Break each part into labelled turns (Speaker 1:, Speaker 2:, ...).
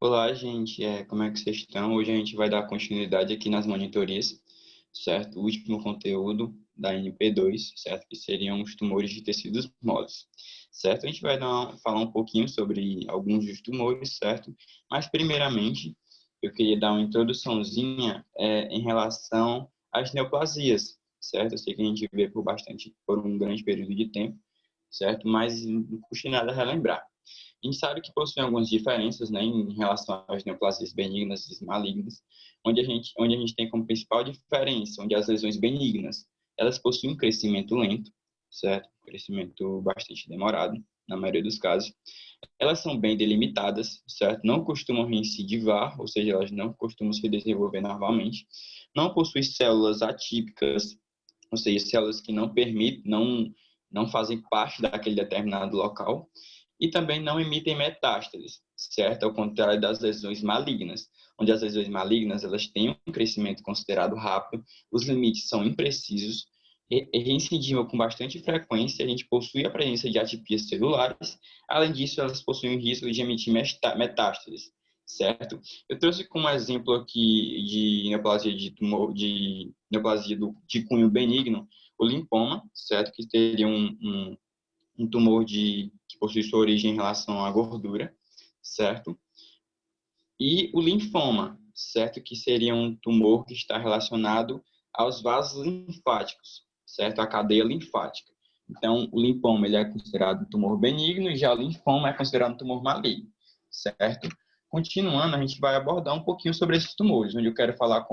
Speaker 1: Olá, gente. Como é que vocês estão? Hoje a gente vai dar continuidade aqui nas monitorias, certo? O último conteúdo da NP2, certo? Que seriam os tumores de tecidos moles, certo? A gente vai falar um pouquinho sobre alguns dos tumores, certo? Mas, primeiramente, eu queria dar uma introduçãozinha em relação às neoplasias, certo? Eu sei que a gente vê por um grande período de tempo, certo? Mas não custa nada relembrar. A gente sabe que possui algumas diferenças, né, em relação às neoplasias benignas e malignas, onde a gente tem como principal diferença, onde as lesões benignas, elas possuem um crescimento lento, certo? Um crescimento bastante demorado, na maioria dos casos. Elas são bem delimitadas, certo? Não costumam reincidivar, ou seja, elas não costumam se desenvolver normalmente. Não possuem células atípicas, ou seja, células que não permitem, não fazem parte daquele determinado local e também não emitem metástases, certo? Ao contrário das lesões malignas, onde as lesões malignas elas têm um crescimento considerado rápido, os limites são imprecisos, reincidivam com bastante frequência, a gente possui a presença de atipias celulares, além disso, elas possuem o risco de emitir metástases, certo? Eu trouxe como exemplo aqui de neoplasia de tumor, de neoplasia de cunho benigno, o linfoma, certo? Que teria um tumor que possui sua origem em relação à gordura, certo? E o linfoma, certo? Que seria um tumor que está relacionado aos vasos linfáticos, certo? A cadeia linfática. Então, o linfoma ele é considerado um tumor benigno e já o linfoma é considerado um tumor maligno, certo? Continuando, a gente vai abordar um pouquinho sobre esses tumores, onde eu quero falar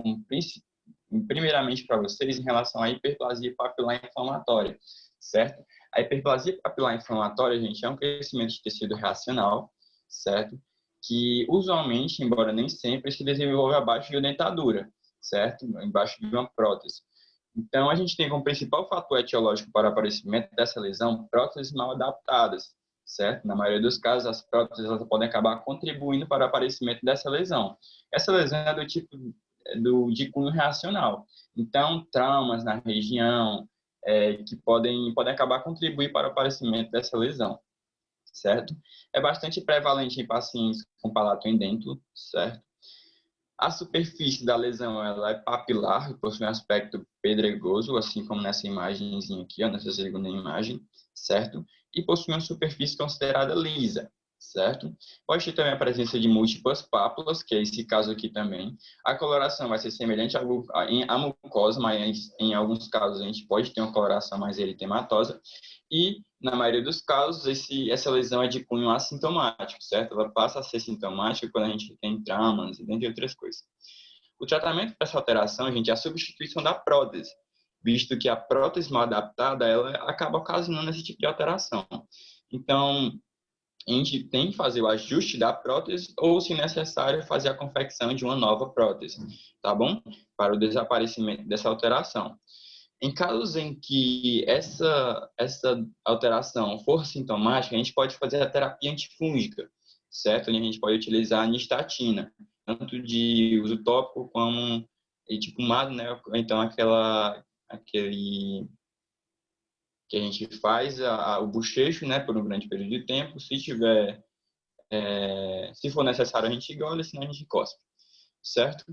Speaker 1: primeiramente para vocês em relação à hiperplasia papilar inflamatória, certo? A hiperplasia papilar inflamatória, gente, é um crescimento de tecido reacional, certo? Que usualmente, embora nem sempre, se desenvolve abaixo de uma dentadura, certo? Embaixo de uma prótese. Então, a gente tem como principal fator etiológico para o aparecimento dessa lesão próteses mal adaptadas, certo? Na maioria dos casos, as próteses elas podem acabar contribuindo para o aparecimento dessa lesão. Essa lesão é do tipo de cunho reacional. Então, traumas na região que podem acabar contribuindo para o aparecimento dessa lesão, certo? É bastante prevalente em pacientes com palato endêntulo, certo? A superfície da lesão ela é papilar, possui um aspecto pedregoso, assim como nessa imagenzinha aqui, ó, nessa segunda imagem, certo? E possui uma superfície considerada lisa, certo? Pode ter também a presença de múltiplas pápulas, que é esse caso aqui também. A coloração vai ser semelhante à mucosa, mas em alguns casos a gente pode ter uma coloração mais eritematosa. E, na maioria dos casos, essa lesão é de cunho assintomático, certo? Ela passa a ser sintomática quando a gente tem traumas, dentre outras coisas. O tratamento para essa alteração, gente, é a substituição da prótese, visto que a prótese mal adaptada, ela acaba ocasionando esse tipo de alteração. Então, a gente tem que fazer o ajuste da prótese ou, se necessário, fazer a confecção de uma nova prótese, tá bom? Para o desaparecimento dessa alteração. Em casos em que essa alteração for sintomática, a gente pode fazer a terapia antifúngica, certo? A gente pode utilizar a nistatina, tanto de uso tópico como etipumado, né? Então, aquele que a gente faz o bochecho, né? Por um grande período de tempo. Se for necessário, a gente engole, senão a gente cospe, certo?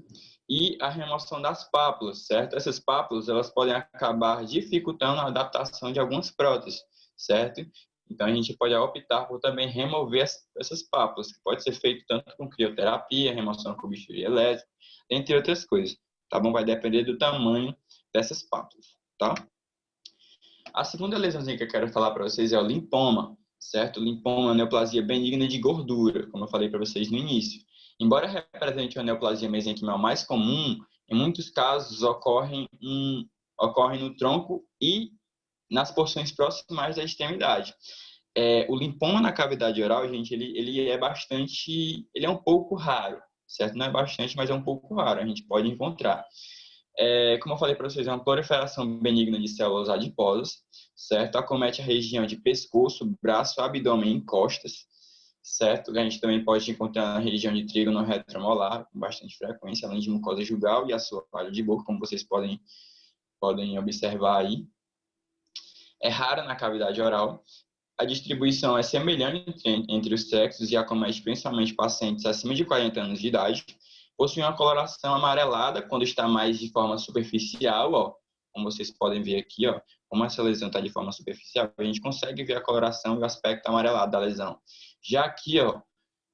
Speaker 1: E a remoção das pápulas, certo? Essas pápulas, elas podem acabar dificultando a adaptação de algumas próteses, certo? Então, a gente pode optar por também remover essas pápulas, que pode ser feito tanto com crioterapia, remoção com bisturi elétrico, entre outras coisas, tá bom? Vai depender do tamanho dessas pápulas, tá? A segunda lesãozinha que eu quero falar para vocês é o linfoma, certo? O linfoma é uma neoplasia benigna de gordura, como eu falei para vocês no início. Embora represente uma neoplasia mesenquimal mais comum, em muitos casos ocorrem no tronco e nas porções proximais da extremidade. O linfoma na cavidade oral, gente, ele é um pouco raro, certo? Não é bastante, mas é um pouco raro, a gente pode encontrar. Como eu falei para vocês, é uma proliferação benigna de células adiposas, certo? Acomete a região de pescoço, braço, abdômen e costas, certo? A gente também pode encontrar na região de trígono retromolar, com bastante frequência, além de mucosa jugal e assoalho de boca, como vocês podem observar aí. É rara na cavidade oral, a distribuição é semelhante entre os sexos e acomete principalmente pacientes acima de 40 anos de idade. Possui uma coloração amarelada quando está mais de forma superficial, ó, como vocês podem ver aqui, ó, como essa lesão está de forma superficial, a gente consegue ver a coloração e o aspecto amarelado da lesão. Já aqui, ó,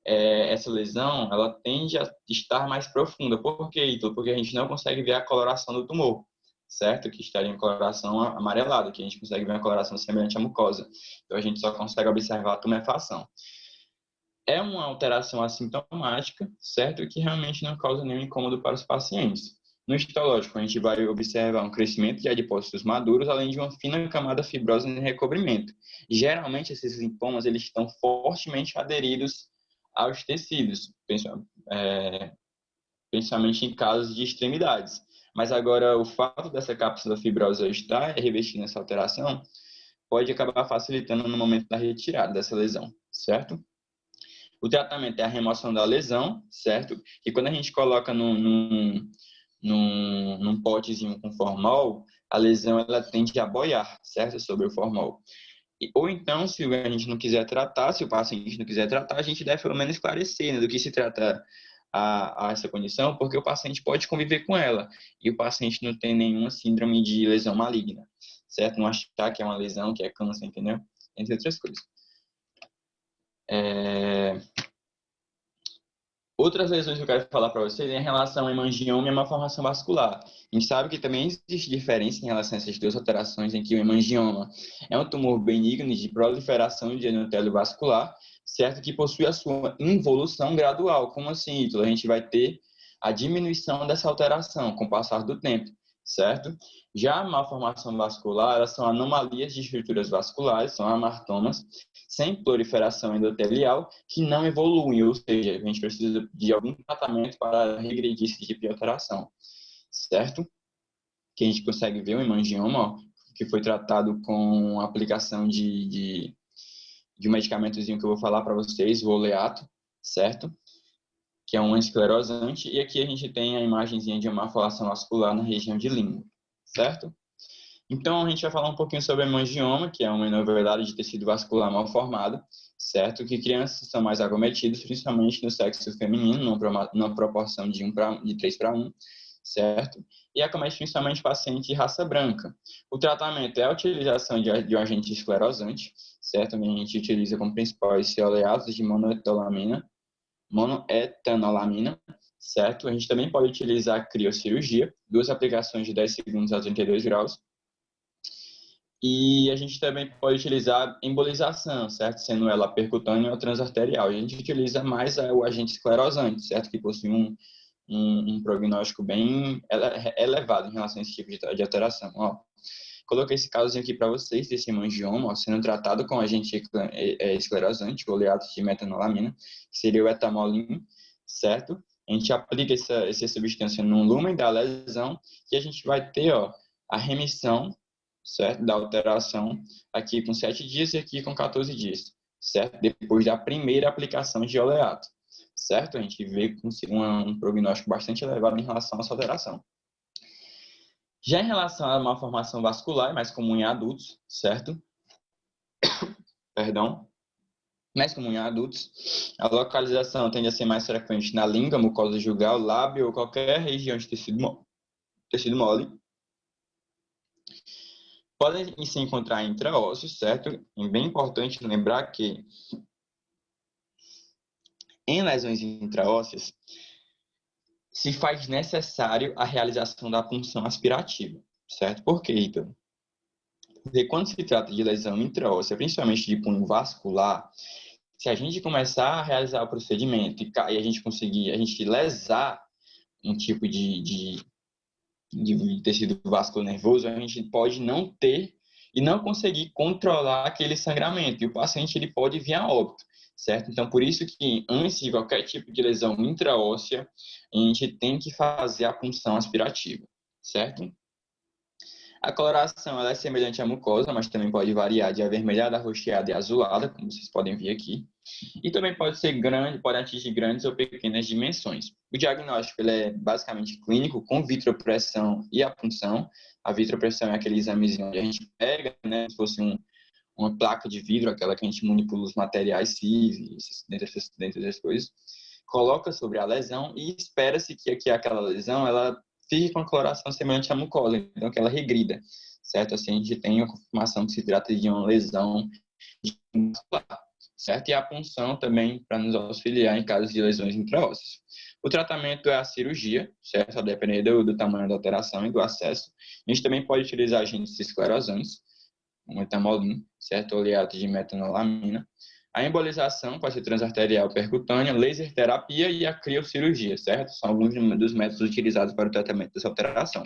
Speaker 1: essa lesão, ela tende a estar mais profunda. Por quê, Ítalo? Porque a gente não consegue ver a coloração do tumor, certo? Que estaria em coloração amarelada, que a gente consegue ver uma coloração semelhante à mucosa. Então, a gente só consegue observar a tumefação. É uma alteração assintomática, certo? Que realmente não causa nenhum incômodo para os pacientes. No histológico, a gente vai observar um crescimento de adipócitos maduros, além de uma fina camada fibrosa em recobrimento. Geralmente, esses linfomas eles estão fortemente aderidos aos tecidos, principalmente em casos de extremidades. Mas agora, o fato dessa cápsula fibrosa estar revestida nessa alteração pode acabar facilitando no momento da retirada dessa lesão, certo? O tratamento é a remoção da lesão, certo? E quando a gente coloca num potezinho com formol, a lesão ela tende a boiar, certo? Sobre o formol. Ou então, se a gente não quiser tratar, se o paciente não quiser tratar, a gente deve pelo menos esclarecer, né, do que se trata a essa condição, porque o paciente pode conviver com ela e o paciente não tem nenhuma síndrome de lesão maligna, certo? Não achar que é uma lesão, que é câncer, entendeu? Entre outras coisas. Outras lesões que eu quero falar para vocês é em relação ao hemangioma e a malformação vascular. A gente sabe que também existe diferença em relação a essas duas alterações, em que o hemangioma é um tumor benigno de proliferação de endotélio vascular, certo? Que possui a sua involução gradual. Como assim, Ítalo? A gente vai ter a diminuição dessa alteração com o passar do tempo, certo? Já a malformação vascular, elas são anomalias de estruturas vasculares, são amartomas, sem proliferação endotelial, que não evoluem, ou seja, a gente precisa de algum tratamento para regredir esse tipo de alteração, certo? Que a gente consegue ver o hemangioma, ó, que foi tratado com a aplicação de um medicamentozinho que eu vou falar para vocês, o oleato, certo? Que é um esclerosante, e aqui a gente tem a imagenzinha de uma malformação vascular na região de língua, certo? Então, a gente vai falar um pouquinho sobre hemangioma, que é uma inovidade de tecido vascular mal formado, certo? Que crianças são mais acometidas, principalmente no sexo feminino, numa proporção de 3:1, certo? E acomete principalmente paciente de raça branca. O tratamento é a utilização de um agente esclerosante, certo? A gente utiliza como principais oleatos de monoetanolamina, certo? A gente também pode utilizar criocirurgia, 2 aplicações de 10 segundos a 32 graus, e a gente também pode utilizar embolização, certo? Sendo ela percutânea ou transarterial. A gente utiliza mais o agente esclerosante, certo? Que possui um prognóstico bem elevado em relação a esse tipo de alteração. Ó, coloquei esse casozinho aqui para vocês, desse hemangioma, ó, sendo tratado com agente esclerosante, oleato de metanolamina, que seria o etamolim, certo? A gente aplica essa substância no lumen da lesão e a gente vai ter, ó, a remissão, certo? Da alteração aqui com 7 dias e aqui com 14 dias, certo? Depois da primeira aplicação de oleato, certo? A gente vê com um prognóstico bastante elevado em relação a essa alteração. Já em relação à malformação vascular, é mais comum em adultos, certo? Perdão. Mais comum em adultos. A localização tende a ser mais frequente na língua, mucosa jugal, lábio ou qualquer região de tecido mole. Podem se encontrar intraossos, certo? É bem importante lembrar que em lesões intraósseas se faz necessário a realização da punção aspirativa, certo? Por quê, Ítalo? Porque quando se trata de lesão intraóssea, principalmente de punho vascular, se a gente começar a realizar o procedimento e a gente lesar um tipo de tecido vascular nervoso, a gente pode não ter e não conseguir controlar aquele sangramento e o paciente ele pode vir a óbito, certo? Então, por isso que antes de qualquer tipo de lesão intraóssea, a gente tem que fazer a punção aspirativa, certo? A coloração ela é semelhante à mucosa, mas também pode variar de avermelhada, arroxeada e azulada, como vocês podem ver aqui. E também pode ser grande, pode atingir grandes ou pequenas dimensões. O diagnóstico ele é basicamente clínico, com vitropressão e a punção. A vitropressão é aquele examezinho onde a gente pega, né, se fosse uma placa de vidro, aquela que a gente manipula os materiais cíveis, dentro das coisas, coloca sobre a lesão e espera-se que aquela lesão ela fique com a coloração semelhante à mucosa, então que ela regrida, certo? Assim a gente tem a confirmação que se trata de uma lesão muscular, certo? E a punção também para nos auxiliar em casos de lesões intraósseas. O tratamento é a cirurgia, certo? A depender do tamanho da alteração e do acesso. A gente também pode utilizar agentes esclerosantes, como etamolim, certo? Oleato de metanolamina. A embolização pode ser transarterial percutânea, laser terapia e a criocirurgia, certo? São alguns dos métodos utilizados para o tratamento dessa alteração.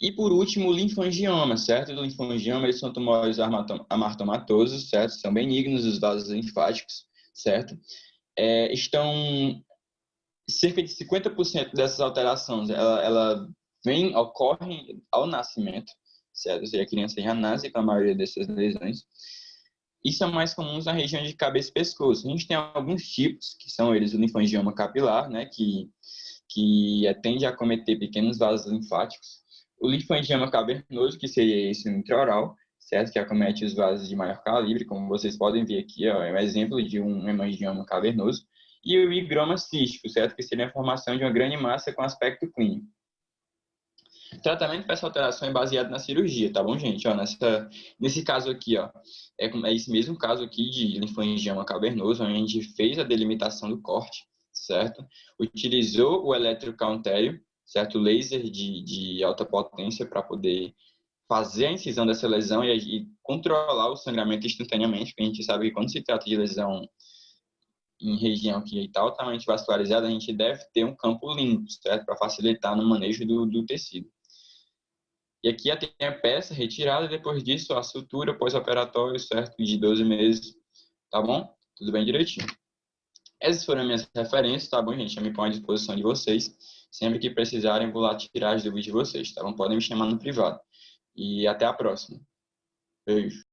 Speaker 1: E, por último, o linfangioma, certo? O linfangioma, eles são tumores amartomatosos, certo? São benignos os vasos linfáticos, certo? Estão cerca de 50% dessas alterações, ocorrem ao nascimento, certo? Ou seja, a criança já nasce com a maioria dessas lesões. E são mais comuns na região de cabeça e pescoço. A gente tem alguns tipos, que são eles o linfangioma capilar, né? Que tende a acometer pequenos vasos linfáticos. O linfangioma cavernoso, que seria esse intraoral, certo? Que acomete os vasos de maior calibre, como vocês podem ver aqui, ó, é um exemplo de um hemangioma cavernoso. E o higroma cístico, certo? Que seria a formação de uma grande massa com aspecto clínico. O tratamento para essa alteração é baseado na cirurgia, tá bom, gente? Ó, nesse caso aqui, ó, é esse mesmo caso aqui de linfangioma cavernoso, onde a gente fez a delimitação do corte, certo? Utilizou o eletrocauntério, certo? O laser de alta potência para poder fazer a incisão dessa lesão e controlar o sangramento instantaneamente, porque a gente sabe que quando se trata de lesão em região que está altamente vascularizada, a gente deve ter um campo limpo, certo? Para facilitar no manejo do tecido. E aqui tem a peça retirada, depois disso a sutura pós-operatório, certo? De 12 meses, tá bom? Tudo bem direitinho. Essas foram as minhas referências, tá bom, gente? Eu me ponho à disposição de vocês. Sempre que precisarem, vou lá tirar as dúvidas de vocês, tá bom? Podem me chamar no privado. E até a próxima. Beijo.